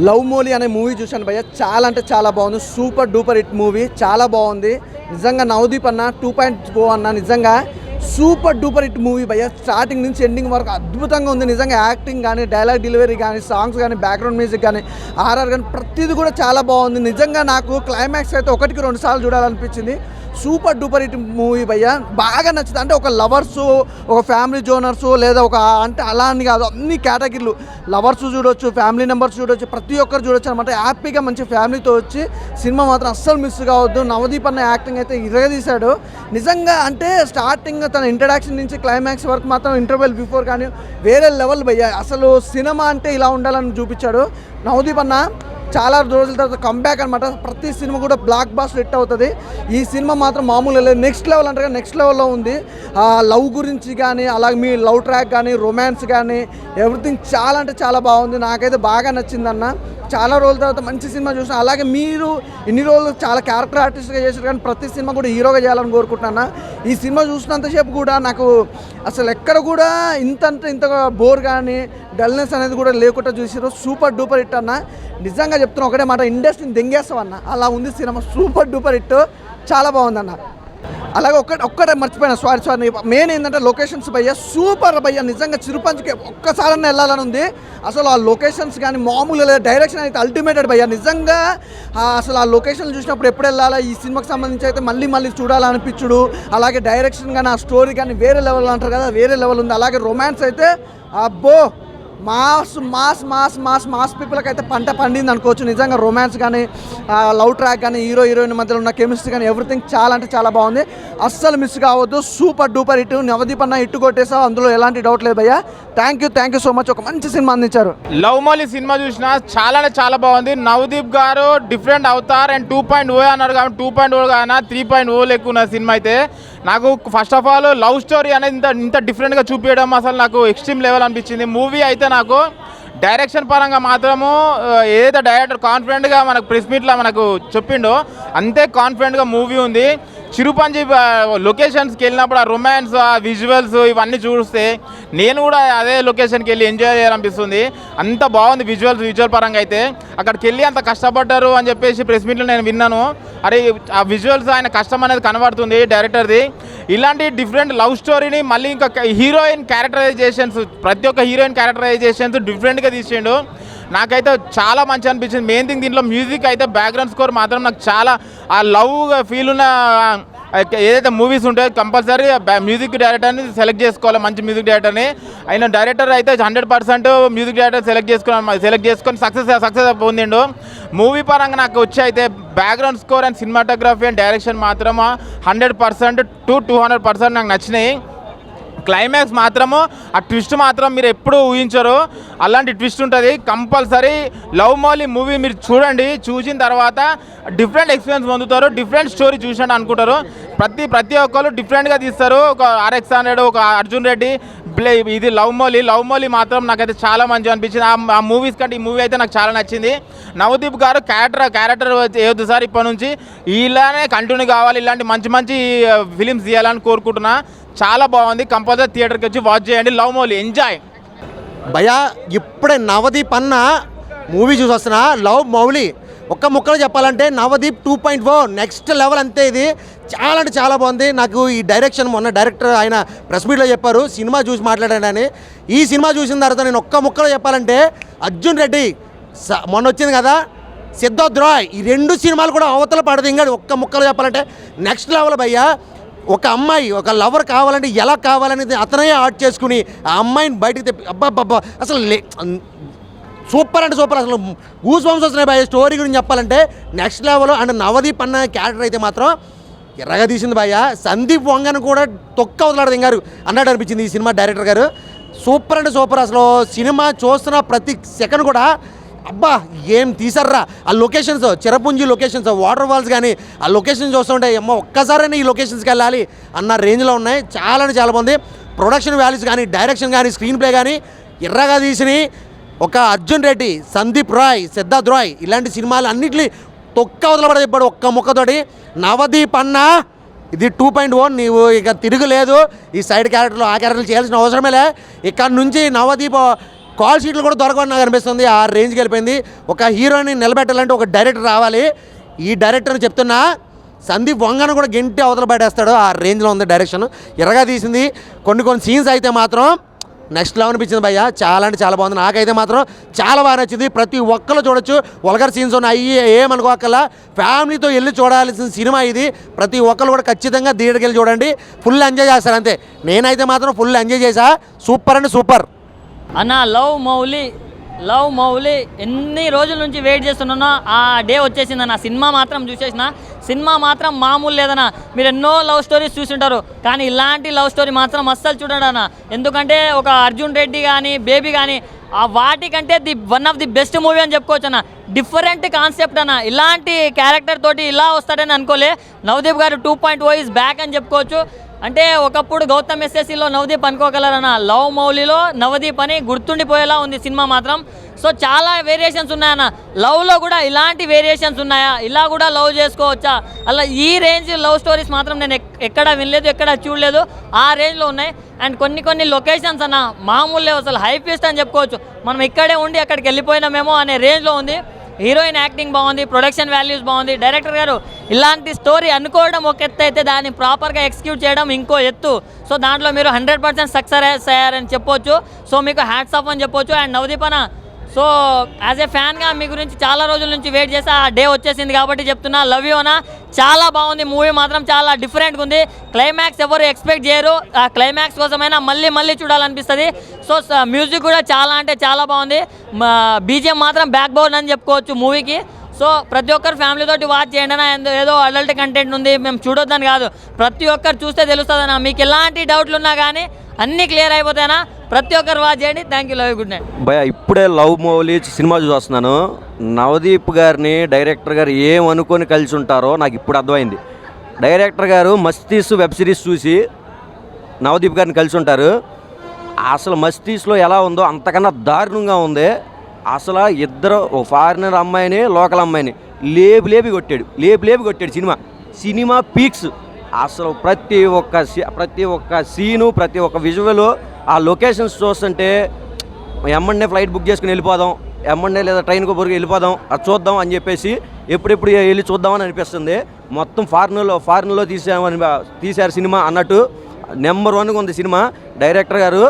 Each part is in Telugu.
లవ్ మోలీ అనే మూవీ చూశాను భయ్య. చాలా అంటే చాలా బాగుంది. Super duper hit movie. చాలా బాగుంది నిజంగా. నవదీప్ అన్న 2.0 అన్న నిజంగా సూపర్ డూపర్ హిట్ మూవీ భయ్య. స్టార్టింగ్ నుంచి ఎండింగ్ వరకు అద్భుతంగా ఉంది నిజంగా. యాక్టింగ్ కానీ, డైలాగ్ డెలివరీ కానీ, సాంగ్స్ కానీ, బ్యాక్గ్రౌండ్ మ్యూజిక్ కానీ, ఆర్ఆర్ కానీ ప్రతిదీ కూడా చాలా బాగుంది నిజంగా. నాకు క్లైమాక్స్ అయితే 1-2 సార్లు చూడాలనిపించింది. సూపర్ డూపర్ హిట్ మూవీ భయ్య. బాగా నచ్చుతుంది. అంటే ఒక లవర్స్, ఒక ఫ్యామిలీ జోనర్స్, లేదా ఒక అంటే అలా అని కాదు, అన్ని కేటగిరీలు లవర్స్ చూడొచ్చు, ఫ్యామిలీ మెంబర్స్ చూడొచ్చు, ప్రతి ఒక్కరు చూడొచ్చు అనమాట. హ్యాపీగా మంచి ఫ్యామిలీతో వచ్చి సినిమా మాత్రం అస్సలు మిస్ కావద్దు. నవదీప్ అన్న యాక్టింగ్ అయితే ఇరగదీశాడు నిజంగా. అంటే స్టార్టింగ్ తన ఇంట్రడక్షన్ నుంచి క్లైమాక్స్ వరకు మాత్రం ఇంటర్వెల్ బిఫోర్ కానీ వేరే లెవెల్ భయ్య. అసలు సినిమా అంటే ఇలా ఉండాలని చూపించాడు నవదీప్ అన్న. చాలా రోజుల తర్వాత కంబ్యాక్ అనమాట. ప్రతి సినిమా కూడా బ్లాక్ బాస్టర్ హిట్ అవుతుంది. ఈ సినిమా మాత్రం మామూలు లేదు, నెక్స్ట్ లెవెల్ అంటే నెక్స్ట్ లెవెల్లో ఉంది. లవ్ గురించి కానీ, అలాగే మీ లవ్ ట్రాక్ కానీ, రొమాన్స్ కానీ ఎవ్రీథింగ్ చాలా అంటే చాలా బాగుంది. నాకైతే బాగా నచ్చిందన్న. చాలా రోజుల తర్వాత మంచి సినిమా చూసిన. అలాగే మీరు ఇన్ని రోజులు చాలా క్యారెక్టర్ ఆర్టిస్ట్గా చేశారు, కానీ ప్రతి సినిమా కూడా హీరోగా చేయాలని కోరుకుంటున్నాను. ఈ సినిమా చూసినంతసేపు కూడా నాకు అసలు ఎక్కడ కూడా ఇంత బోర్ కానీ డల్నెస్ అనేది కూడా లేకుండా చూసారు. సూపర్ డూపర్ హిట్ అన్న. నిజంగా చెప్తున్నా ఒకటే మాట, ఇండస్ట్రీని దెంగేస్తాం అన్న. అలా ఉంది సినిమా. Super duper hit. చాలా బాగుందన్న. అలాగే ఒక్కటే మర్చిపోయినా, సారీ మెయిన్ ఏంటంటే లొకేషన్స్ భయ్య. సూపర్ భయ్య నిజంగా. చిరుపంచికి ఒక్కసారన్నా వెళ్ళాలని ఉంది. అసలు ఆ లొకేషన్స్ కానీ మామూలు లేదు. డైరెక్షన్ అయితే అల్టిమేటెడ్ భయ్య నిజంగా. అసలు ఆ లొకేషన్లు చూసినప్పుడు ఎప్పుడు వెళ్ళాలా, ఈ సినిమాకి సంబంధించి అయితే మళ్ళీ చూడాలనిపించుడు. అలాగే డైరెక్షన్ కానీ, ఆ స్టోరీ కానీ వేరే లెవెల్ అంటారు కదా, వేరే లెవెల్ ఉంది. అలాగే రొమాన్స్ అయితే అబ్బో mass mass mass mass mass పీపుల్కి అయితే పంట పండింది అనుకోవచ్చు నిజంగా. రొమాన్స్ కానీ, లవ్ ట్రాక్ కానీ, హీరోయిన్ మధ్యలో ఉన్న కెమిస్ట్రీ కానీ ఎవ్రీథింగ్ చాలా అంటే చాలా బాగుంది. అస్సలు మిస్ కావద్దు. Super duper hit. నవదీప్ అన్న హిట్ కొట్టేసావు, అందులో ఎలాంటి డౌట్ లేదు భయ్య. Thank you so much. ఒక మంచి సినిమా అందించారు. లవ్ మోలీ సినిమా చూసినా చాలా అంటే చాలా బాగుంది. నవదీప్ గారు డిఫరెంట్ అవుతారు. అండ్ 2.0 అన్నారు కాబట్టి 2.0 కానీ 3.0 లెక్క ఉన్న సినిమా అయితే నాకు first of all love story అనేది ఇంత డిఫరెంట్గా చూపించడం అసలు నాకు ఎక్స్ట్రీమ్ లెవెల్ అనిపించింది. మూవీ అయితే నాకు డైరెక్షన్ పరంగా మాత్రము ఏదైతే డైరెక్టర్ కాన్ఫిడెంట్గా మనకు ప్రెస్ మీట్లో మనకు చెప్పిండో అంతే కాన్ఫిడెంట్గా మూవీ ఉంది. చిరుపంజి లొకేషన్స్కి వెళ్ళినప్పుడు ఆ రొమాన్స్, ఆ విజువల్స్ ఇవన్నీ చూస్తే నేను కూడా అదే లొకేషన్కి వెళ్ళి ఎంజాయ్ చేయాలనిపిస్తుంది. అంత బాగుంది విజువల్ పరంగా అయితే. అక్కడికి వెళ్ళి అంత కష్టపడ్డారు అని చెప్పేసి ప్రెస్ మీట్లో నేను విన్నాను. అరే ఆ విజువల్స్ ఆయన కష్టం అనేది కనబడుతుంది డైరెక్టర్ది. ఇలాంటి డిఫరెంట్ లవ్ స్టోరీని మళ్ళీ ఇంకా హీరోయిన్ క్యారెక్టరైజేషన్స్, ప్రతి ఒక్క హీరోయిన్ క్యారెక్టరైజేషన్స్ డిఫరెంట్గా తీసిండు. నాకైతే చాలా మంచి అనిపించింది. మెయిన్ థింగ్ దీంట్లో మ్యూజిక్ అయితే బ్యాక్గ్రౌండ్ స్కోర్ మాత్రం నాకు చాలా ఆ లవ్ ఫీల్ ఉన్న ఏదైతే మూవీస్ ఉంటాయో కంపల్సరీ మ్యూజిక్ డైరెక్టర్ని సెలెక్ట్ చేసుకోవాలి, మంచి మ్యూజిక్ డైరెక్టర్ని. అయిన డైరెక్టర్ అయితే 100% మ్యూజిక్ డైరెక్టర్ సెలెక్ట్ చేసుకొని సక్సెస్ పొందిండు. మూవీ పరంగా నాకు వచ్చి అయితే background score and cinematography and direction మాత్రం 100% to 200% నాకు నచ్చినాయి. క్లైమాక్స్ మాత్రము ఆ ట్విస్ట్ మాత్రం మీరు ఎప్పుడూ ఊహించరు, అలాంటి ట్విస్ట్ ఉంటుంది. కంపల్సరీ లవ్ మోలీ మూవీ మీరు చూడండి. చూసిన తర్వాత డిఫరెంట్ ఎక్స్పీరియన్స్ పొందుతారు, డిఫరెంట్ స్టోరీ చూసినట్టు అనుకుంటారు. ప్రతి ఒక్కరు డిఫరెంట్గా తీస్తారు. ఒక RX100, ఒక అర్జున్ రెడ్డి, ఇది లవ్ మోలీ మాత్రం నాకైతే చాలా మంచిగా అనిపించింది. ఆ మూవీస్ కంటే ఈ మూవీ అయితే నాకు చాలా నచ్చింది. నవదీప్ గారు క్యారెక్టర్ ఏవద్దు సార్, ఇప్పటి నుంచి ఇలానే కంటిన్యూ కావాలి, ఇలాంటి మంచి ఫిలిమ్స్ తీయాలని కోరుకుంటున్నా. చాలా బాగుంది. కంపల్సరీ థియేటర్కి వచ్చి వాచ్ చేయండి. లవ్ మోలీ ఎంజాయ్ భయ్యా. ఇప్పుడే నవదీప్ అన్న మూవీ చూసి వస్తున్నా. లవ్ మౌలి ఒక్క ముక్కలో చెప్పాలంటే నవదీప్ 2.0 నెక్స్ట్ లెవెల్ అంతే. ఇది చాలా అంటే చాలా బాగుంది. నాకు ఈ డైరెక్షన్ మొన్న డైరెక్టర్ ఆయన ప్రెస్ మీట్లో చెప్పారు సినిమా చూసి మాట్లాడాడని. ఈ సినిమా చూసిన తర్వాత నేను ఒక్క ముక్కలో చెప్పాలంటే అర్జున్ రెడ్డి మొన్న వచ్చింది కదా, సిద్ధార్థ్ రాయ్, ఈ 2 సినిమాలు కూడా అవతల పడదు. ఇంకా ఒక్క ముక్కలో చెప్పాలంటే నెక్స్ట్ లెవెల్ భయ్యా. ఒక అమ్మాయి ఒక లవర్ కావాలంటే ఎలా కావాలనేది అతనే ఆర్ట్ చేసుకుని ఆ అమ్మాయిని బయటికి తెప్పి అబ్బా అసలు సూపర్ అంటే సూపర్. అసలు గూస్ బంప్స్ వస్తున్నాయి భయ్య. స్టోరీ గురించి చెప్పాలంటే నెక్స్ట్ లెవెల్. అండ్ నవదీప్ అన్న క్యారెక్టర్ అయితే మాత్రం ఎర్రగా తీసింది భయ్య. సందీప్ వంగను కూడా తొక్క వదలాడు దింగారు అన్నట్టు అనిపించింది ఈ సినిమా డైరెక్టర్ గారు. సూపర్ అంటే సూపర్. అసలు సినిమా చూస్తున్న ప్రతి సెకండ్ కూడా అబ్బా ఏం తీసారా. ఆ locations, Cherrapunji locations, waterfalls కానీ ఆ లొకేషన్స్ చూస్తుంటే అమ్మ ఒక్కసారైనా ఈ లొకేషన్స్కి వెళ్ళాలి అన్న రేంజ్లో ఉన్నాయి. చాలా అంటే చాలా బాగుంది. ప్రొడక్షన్ వాల్యూస్ కానీ, డైరెక్షన్ కానీ, స్క్రీన్ ప్లే కానీ ఎర్రగా తీసిని ఒక అర్జున్ రెడ్డి, సందీప్ రాయ్, సిద్ధార్థ్ రాయ్ ఇలాంటి సినిమాలు అన్నింటినీ తొక్క వదలబడ చెప్పాడు ఒక్క ముక్కతోటి. నవదీప్ అన్న ఇది 2.0. నీవు ఇక తిరుగులేదు. ఈ సైడ్ క్యారెక్టర్లు ఆ క్యారెక్టర్లు చేయాల్సిన అవసరమే లే. ఇక్కడ నుంచి నవదీప్ కాల్ షీట్లు కూడా దొరకని నాకు అనిపిస్తుంది. ఆ రేంజ్కి వెళ్ళిపోయింది. ఒక హీరోని నిలబెట్టాలంటే ఒక డైరెక్టర్ రావాలి. ఈ డైరెక్టర్ని చెప్తున్నా, సందీప్ వంగను కూడా గెంటి అవతల పడేస్తాడు. ఆ రేంజ్లో ఉంది డైరెక్షన్. ఎరగా తీసింది. కొన్ని సీన్స్ అయితే మాత్రం నెక్స్ట్ లెవెల్ అనిపించింది భయ్య. చాలా అంటే చాలా బాగుంది. నాకైతే మాత్రం చాలా బాగా నచ్చింది. ప్రతి ఒక్కరు చూడొచ్చు. వల్గర్ సీన్స్ ఉన్నాయి, ఏమనుకోకల్లా ఫ్యామిలీతో వెళ్ళి చూడాల్సిన సినిమా ఇది. ప్రతి ఒక్కరు కూడా ఖచ్చితంగా థియేటర్కి వెళ్ళి చూడండి. ఫుల్ ఎంజాయ్ చేస్తారు అంతే. నేనైతే మాత్రం ఫుల్ ఎంజాయ్ చేశా. సూపర్ అంటే సూపర్ అన్న. లవ్ మౌలి ఎన్ని రోజుల నుంచి వెయిట్ చేస్తున్నానో ఆ డే వచ్చేసిందన్న. సినిమా మాత్రం చూసేసిన. సినిమా మాత్రం మామూలు లేదన్న. మీరు ఎన్నో లవ్ స్టోరీస్ చూసింటారు, కానీ ఇలాంటి లవ్ స్టోరీ మాత్రం అస్సలు చూడండి అన్న. ఎందుకంటే ఒక అర్జున్ రెడ్డి కానీ బేబీ కానీ ఆ వాటికంటే one of the best movie అని చెప్పుకోవచ్చు అన్న. డిఫరెంట్ కాన్సెప్ట్ అన్న. ఇలాంటి క్యారెక్టర్ తోటి ఇలా వస్తాడని అనుకోలే. నవదీప్ గారు 2.0 ఈజ్ బ్యాక్ అని చెప్పుకోవచ్చు. అంటే ఒకప్పుడు గౌతమ్ ఎస్ఎస్సిలో నవదీప్ అనుకోగలరన్న. లవ్ మౌలిలో నవదీప్ అని గుర్తుండిపోయేలా ఉంది సినిమా మాత్రం. సో చాలా వేరియేషన్స్ ఉన్నాయన్న. లవ్లో కూడా ఇలాంటి వేరియేషన్స్ ఉన్నాయా, ఇలా కూడా లవ్ చేసుకోవచ్చా, అలా ఈ రేంజ్ లవ్ స్టోరీస్ మాత్రం నేను ఎక్కడ వినలేదు, ఎక్కడ చూడలేదు. ఆ రేంజ్లో ఉన్నాయి. అండ్ కొన్ని లొకేషన్స్ అన్న మామూలు లేవు, అసలు హై ఫీస్ట్ అని చెప్పుకోవచ్చు. మనం ఇక్కడే ఉండి అక్కడికి వెళ్ళిపోయినామేమో అనే రేంజ్లో ఉంది. హీరోయిన్ యాక్టింగ్ బాగుంది, ప్రొడక్షన్ వాల్యూస్ బాగుంది. డైరెక్టర్ గారు ఇలాంటి స్టోరీ అనుకోవడం ఒక ఎత్తు అయితే దాన్ని ప్రాపర్గా ఎగ్జిక్యూట్ చేయడం ఇంకో ఎత్తు. సో దాంట్లో మీరు 100% సక్సెస్ అయ్యారని చెప్పొచ్చు. సో మీకు హ్యాట్స్ ఆఫ్ అని చెప్పొచ్చు. అండ్ నవదీప్ అన్న, సో యాజ్ ఏ ఫ్యాన్గా మీ గురించి చాలా రోజుల నుంచి వెయిట్ చేసి ఆ డే వచ్చేసింది కాబట్టి చెప్తున్నా, లవ్ యూ అన్న. చాలా బాగుంది మూవీ మాత్రం, చాలా డిఫరెంట్గా ఉంది. క్లైమాక్స్ ఎవరు ఎక్స్పెక్ట్ చేయరు. ఆ క్లైమాక్స్ కోసమైనా మళ్ళీ చూడాలనిపిస్తుంది. సో మ్యూజిక్ కూడా చాలా అంటే చాలా బాగుంది. బీజిఎం మాత్రం బ్యాక్ బోన్ అని చెప్పుకోవచ్చు మూవీకి. సో ప్రతి ఒక్కరు ఫ్యామిలీ తోటి వాచ్ చేయండి అన్న. ఏదో అడల్ట్ కంటెంట్ ఉంది మేము చూడొద్దని కాదు, ప్రతి ఒక్కరు చూస్తే తెలుస్తుంది అన్న. మీకు ఎలాంటి డౌట్లు ఉన్నా కానీ అన్నీ క్లియర్ అయిపోతాయన్నా. ప్రతి ఒక్కరు వాచ్ చేయండి. Thank you. Love you. Good night భయ. ఇప్పుడే లవ్ మౌలి సినిమా చూస్తున్నాను. నవదీప్ గారిని డైరెక్టర్ గారు ఏమనుకొని కలిసి ఉంటారో నాకు ఇప్పుడు అర్థమైంది. డైరెక్టర్ గారు మస్తీస్ వెబ్ సిరీస్ చూసి నవదీప్ గారిని కలిసి ఉంటారు. అసలు మస్తీస్లో ఎలా ఉందో అంతకన్నా దారుణంగా ఉంది. అసలు ఇద్దరు, ఒక ఫారినర్ అమ్మాయిని లోకల్ అమ్మాయిని లేపి కొట్టాడు. Cinema peaks. అసలు ప్రతి ఒక్క సీను, ప్రతి ఒక్క విజువల్, ఆ లొకేషన్స్ చూస్తుంటే ఎమ్మండే ఫ్లైట్ బుక్ చేసుకుని వెళ్ళిపోదాం, ఎమ్మండే లేదా ట్రైన్కి పొరుగు వెళ్ళిపోదాం, అది చూద్దాం అని చెప్పేసి ఎప్పుడెప్పుడు వెళ్ళి చూద్దామని అనిపిస్తుంది. మొత్తం ఫారిన్లో తీశారు సినిమా అన్నట్టు. నెంబర్ 1గా ఉంది సినిమా. డైరెక్టర్ గారు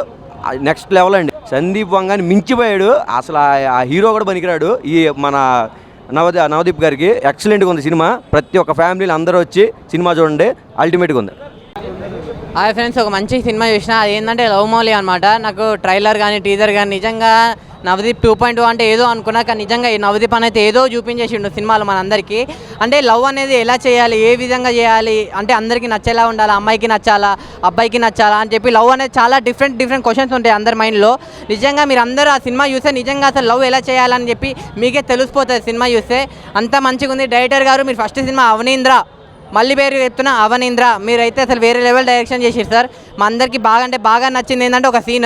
నెక్స్ట్ లెవెల్ అండి. సందీప్ వంగాని మించిపోయాడు. అసలు ఆ హీరో కూడా పనికిరాడు ఈ మన నవదీప్ గారికి. ఎక్సలెంట్గా ఉంది సినిమా. ప్రతి ఒక్క ఫ్యామిలీలు అందరూ వచ్చి సినిమా చూడండి, అల్టిమేట్గా ఉంది. హాయ్ ఫ్రెండ్స్, ఒక మంచి సినిమా చూసిన. అది ఏంటంటే లవ్ మౌలి అనమాట. నాకు ట్రైలర్ కానీ టీజర్ కానీ నిజంగా నవదీప్ 2.0 అంటే ఏదో అనుకున్నా, కానీ నిజంగా ఈ నవదీప్ అనేది ఏదో చూపించేసిండు సినిమాలో మనందరికీ. అంటే లవ్ అనేది ఎలా చేయాలి, ఏ విధంగా చేయాలి, అంటే అందరికీ నచ్చేలా ఉండాలి, అమ్మాయికి నచ్చాలా, అబ్బాయికి నచ్చాలా అని చెప్పి లవ్ అనేది చాలా డిఫరెంట్ క్వశ్చన్స్ ఉంటాయి అందరి మైండ్లో. నిజంగా మీరు అందరూ ఆ సినిమా చూస్తే నిజంగా అసలు లవ్ ఎలా చేయాలని చెప్పి మీకే తెలిసిపోతుంది సినిమా చూస్తే. అంత మంచిగా ఉంది. డైరెక్టర్ గారు మీరు ఫస్ట్ సినిమా అవనీంద్ర, మళ్ళీ పేరు చెప్తున్నా అవనీంద్ర, మీరైతే అసలు వేరే లెవెల్ డైరెక్షన్ చేసారు సార్. మా అందరికీ బాగా నచ్చింది ఏంటంటే ఒక సీన్,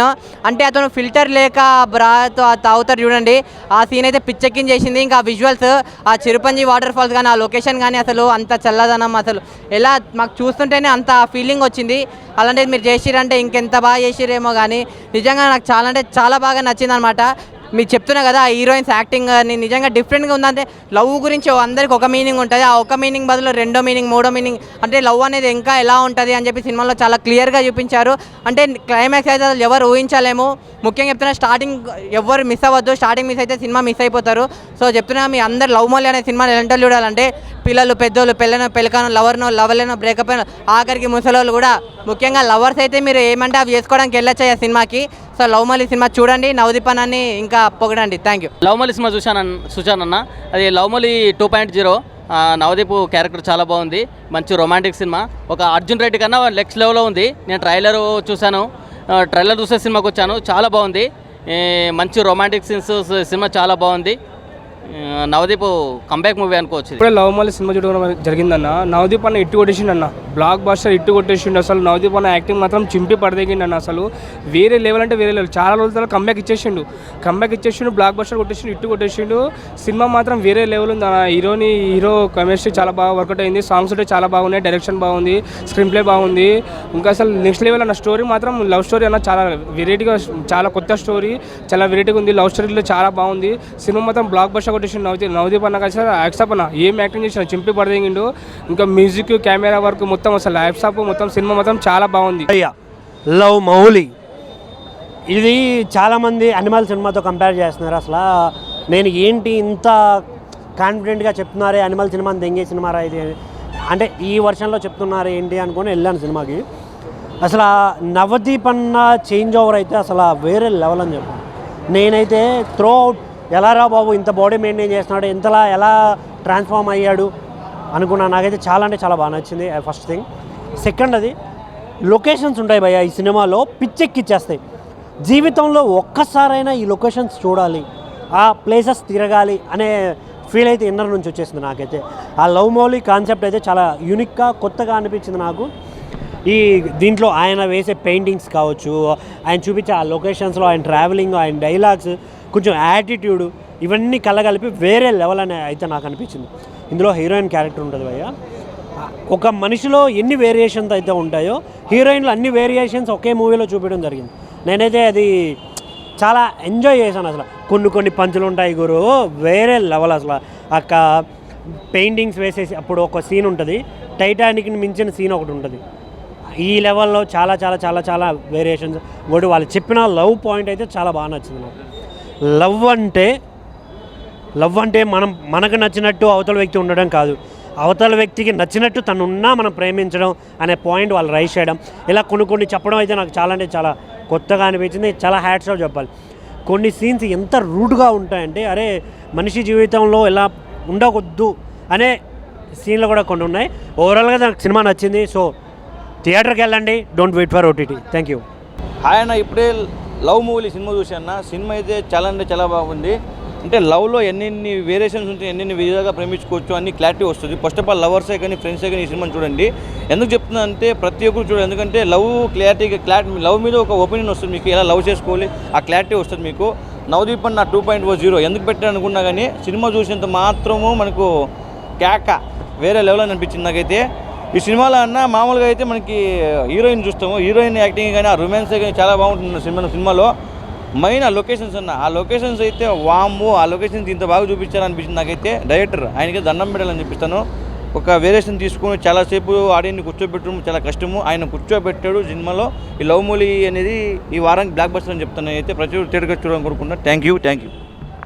అంటే అతను ఫిల్టర్ లేక బ్రాతో తాగుతారు చూడండి, ఆ సీన్ అయితే పిచ్చెక్కించేసింది. ఇంకా ఆ విజువల్స్, ఆ చిరుపంజి వాటర్ ఫాల్స్ కానీ, ఆ లొకేషన్ కానీ అసలు అంత చల్లదనం, అసలు ఎలా మాకు చూస్తుంటేనే అంత ఫీలింగ్ వచ్చింది. అలాంటిది మీరు చేసిరంటే ఇంకెంత బాగా చేసిరేమో. కానీ నిజంగా నాకు చాలా అంటే చాలా బాగా నచ్చింది అనమాట. మీకు చెప్తున్నా కదా, ఆ హీరోయిన్స్ యాక్టింగ్ అని నిజంగా డిఫరెంట్గా ఉందంటే లవ్ గురించి అందరికి ఒక మీనింగ్ ఉంటుంది. ఆ ఒక మీనింగ్ బదులు రెండో మీనింగ్, మూడో మీనింగ్, అంటే లవ్ అనేది ఇంకా ఎలా ఉంటుంది అని చెప్పి సినిమాలో చాలా క్లియర్గా చూపించారు. అంటే క్లైమాక్స్ అయితే అసలు ఎవరు ఊహించలేము. ముఖ్యంగా చెప్తున్నా, స్టార్టింగ్ ఎవరు మిస్ అవ్వద్దు. స్టార్టింగ్ మిస్ అయితే సినిమా మిస్ అయిపోతారు. సో చెప్తున్నా, మీ అందరు లవ్ మౌలి అనే సినిమా ఎలాంటి చూడాలంటే పిల్లలు, పెద్దోళ్ళు, పెళ్ళకాను, లవర్నో, లవర్లేనో, బ్రేకప్ అయినో, ఆఖరికి ముసలోళ్ళు కూడా. ముఖ్యంగా లవర్స్ అయితే మీరు ఏమంటే అవి చేసుకోవడానికి వెళ్ళొచ్చు ఆ సినిమాకి. సో లవ్ మౌలి సినిమా చూడండి, నవదీప్ అన్నని ఇంకా పొగడండి. Thank you. Love Mouli cinema చూశానన్న. అది లవ్ మౌలి 2.0. నవదీప్ క్యారెక్టర్ చాలా బాగుంది. మంచి రొమాంటిక్ సినిమా. ఒక అర్జున్ రెడ్డి కన్నా నెక్స్ట్ లెవెల్లో ఉంది. నేను ట్రైలర్ చూశాను. ట్రైలర్ చూసే సినిమాకి వచ్చాను. చాలా బాగుంది. మంచి రొమాంటిక్ సీన్స్, సినిమా చాలా బాగుంది. నవదీప్ కంబ్యాక్ మూవీ అనుకోవచ్చు. ఇప్పుడే లవ్ మౌలి సినిమా చూడడం జరిగిందన్న. నవదీప్ అన్న ఇట్టి కొట్టేసిండన్న. బ్లాక్ బస్టర్ ఇట్టు కొట్టేసిండు. అసలు నవదీప్ అన్న యాక్టింగ్ మాత్రం చింపి పడదగిండు అన్న. అసలు వేరే లెవెల్ అంటే వేరే లెవెల్. చాలా రోజుల తర్వాత కంబ్యాక్ ఇచ్చేసిండు, బ్లాక్ బస్టర్ కొట్టేసిండు, ఇట్టు కొట్టేసిండు. సినిమా మాత్రం వేరే లెవెల్ ఉంది అన్న. హీరో కెమిస్ట్రీ చాలా బాగా వర్కౌట్ అయింది. సాంగ్స్ ఉంటే చాలా బాగున్నాయి, డైరెక్షన్ బాగుంది, స్క్రీన్ ప్లే బాగుంది. ఇంకా అసలు నెక్స్ట్ లెవెల్ అన్న. స్టోరీ మాత్రం లవ్ స్టోరీ అన్న, చాలా వెరైటీగా, చాలా కొత్త స్టోరీ, చాలా వెరైటీగా ఉంది. లవ్ స్టోరీలో చాలా బాగుంది. సినిమా మొత్తం బ్లాక్ బస్టర్ కొట్టేసిండు నవదీప్ అన్న. అసలు యాక్సప్ అన్న ఏం యాక్టింగ్ చేసిన చింపి పడదగిండు. ఇంకా మ్యూజిక్, కెమెరా వర్క్ మొత్తం అసలు యాక్సప్ మొత్తం సినిమా మొత్తం చాలా బాగుంది. లవ్ మౌలి ఇది చాలామంది అనిమల్ సినిమాతో కంపేర్ చేస్తున్నారు. అసలు నేను ఏంటి ఇంత కాన్ఫిడెంట్గా చెప్తున్నారే అనిమల్ సినిమాని దెంగే సినిమారా ఇది అంటే ఈ వర్షన్లో చెప్తున్నారు ఏంటి అనుకొని వెళ్ళాను సినిమాకి. అసలు నవదీప్ అన్న చేంజ్ ఓవర్ అయితే అసలు వేరే లెవెల్ అని చెప్పాను నేనైతే. త్రో అవుట్ ఎలా రా బాబు ఇంత బాడీ మెయింటైన్ చేస్తున్నాడు, ఇంతలా ఎలా ట్రాన్స్ఫార్మ్ అయ్యాడు అనుకున్నా. నాకైతే చాలా అంటే చాలా బాగా నచ్చింది ఫస్ట్ థింగ్. సెకండ్ అది లొకేషన్స్ ఉంటాయి భయ్య ఈ సినిమాలో, పిచ్చెక్కిచ్చేస్తాయి. జీవితంలో ఒక్కసారైనా ఈ లొకేషన్స్ చూడాలి, ఆ ప్లేసెస్ తిరగాలి అనే ఫీల్ అయితే ఇన్నర్ నుంచి వచ్చేసింది నాకైతే. ఆ లవ్ మౌలి కాన్సెప్ట్ అయితే చాలా యూనిక్గా కొత్తగా అనిపించింది నాకు. ఈ దీంట్లో ఆయన వేసే పెయింటింగ్స్ కావచ్చు, ఆయన చూపించే ఆ లొకేషన్స్లో ఆయన ట్రావెలింగ్, ఆయన డైలాగ్స్, కొంచెం యాటిట్యూడ్, ఇవన్నీ కలగలిపి వేరే లెవెల్ అని అయితే నాకు అనిపించింది. ఇందులో హీరోయిన్ క్యారెక్టర్ ఉంటుంది భయ్య. ఒక మనిషిలో ఎన్ని వేరియేషన్స్ అయితే ఉంటాయో హీరోయిన్లో అన్ని వేరియేషన్స్ ఒకే మూవీలో చూపించడం జరిగింది. నేనైతే అది చాలా ఎంజాయ్ చేశాను. అసలు కొన్ని పంచులు ఉంటాయి గురు, వేరే లెవెల్. అసలు అక్క పెయింటింగ్స్ వేసేసి అప్పుడు ఒక సీన్ ఉంటుంది, టైటానిక్ని మించిన సీన్ ఒకటి ఉంటుంది. ఈ లెవెల్లో చాలా చాలా చాలా చాలా వేరియేషన్స్. ఒకటి వాళ్ళు చెప్పిన లవ్ పాయింట్ అయితే చాలా బాగా నచ్చింది నాకు. లవ్ అంటే మనకు నచ్చినట్టు అవతల వ్యక్తి ఉండడం కాదు, అవతల వ్యక్తికి నచ్చినట్టు తనున్నా మనం ప్రేమించడం అనే పాయింట్ వాళ్ళు రైజ్ చేయడం, ఇలా కొన్ని చెప్పడం అయితే నాకు చాలా అంటే చాలా కొత్తగా అనిపించింది. చాలా హ్యాట్స్ ఆఫ్ చెప్పాలి. కొన్ని సీన్స్ ఎంత రూడ్గా ఉంటాయంటే అరే మనిషి జీవితంలో ఇలా ఉండకూడదు అనే సీన్లు కూడా కొన్ని ఉన్నాయి. ఓవరాల్గా నాకు సినిమా నచ్చింది. సో థియేటర్కి వెళ్ళండి, don't wait for OTT. Thank you. Hi అన్న, ఇప్పుడే లవ్ మూవీ సినిమా చూశాను. సినిమా అయితే చాలా అంటే చాలా బాగుంది. అంటే లవ్లో ఎన్ని వేరియేషన్స్ ఉంటాయి, ఎన్ని విధాలుగా ప్రేమించుకోవచ్చు అన్ని క్లారిటీ వస్తుంది. ఫస్ట్ ఆఫ్ ఆల్ లవర్సే కానీ ఫ్రెండ్సే కానీ ఈ సినిమాని చూడండి. ఎందుకు చెప్తున్నా అంటే ప్రతి ఒక్కరు చూడండి, ఎందుకంటే లవ్ లవ్ మీద ఒక ఒపీనియన్ వస్తుంది మీకు, ఎలా లవ్ చేసుకోవాలి ఆ క్లారిటీ వస్తుంది మీకు. నవదీప్ అన్న 2.0 ఎందుకు పెట్టాను అనుకున్నా కానీ సినిమా చూసినంత మాత్రము మనకు కేక వేరే లెవెల్ అని అనిపించింది నాకైతే. ఈ సినిమాలో అన్న మామూలుగా అయితే మనకి హీరోయిన్ చూస్తాము, హీరోయిన్ యాక్టింగ్ కానీ ఆ రొమాన్సే కానీ చాలా బాగుంటుంది సినిమాలో. మెయిన్ ఆ లొకేషన్స్ అన్న, ఆ లొకేషన్స్ అయితే వాము, ఆ లొకేషన్స్ ఇంత బాగా చూపించారనిపించింది నాకైతే. డైరెక్టర్ ఆయనకి దండం పెట్టాలని చెప్పిస్తాను. ఒక వేరియేషన్ తీసుకుని చాలాసేపు ఆడియన్ని కూర్చోబెట్టడం చాలా కష్టము, ఆయన కూర్చోబెట్టాడు సినిమాలో. ఈ లవ్ మూవీ అనేది ఈ వారానికి బ్లాక్ బస్టర్ అని చెప్తాను అయితే. ప్రతి థియేటర్గా చూడాలని కోరుకుంటున్నాను. Thank you.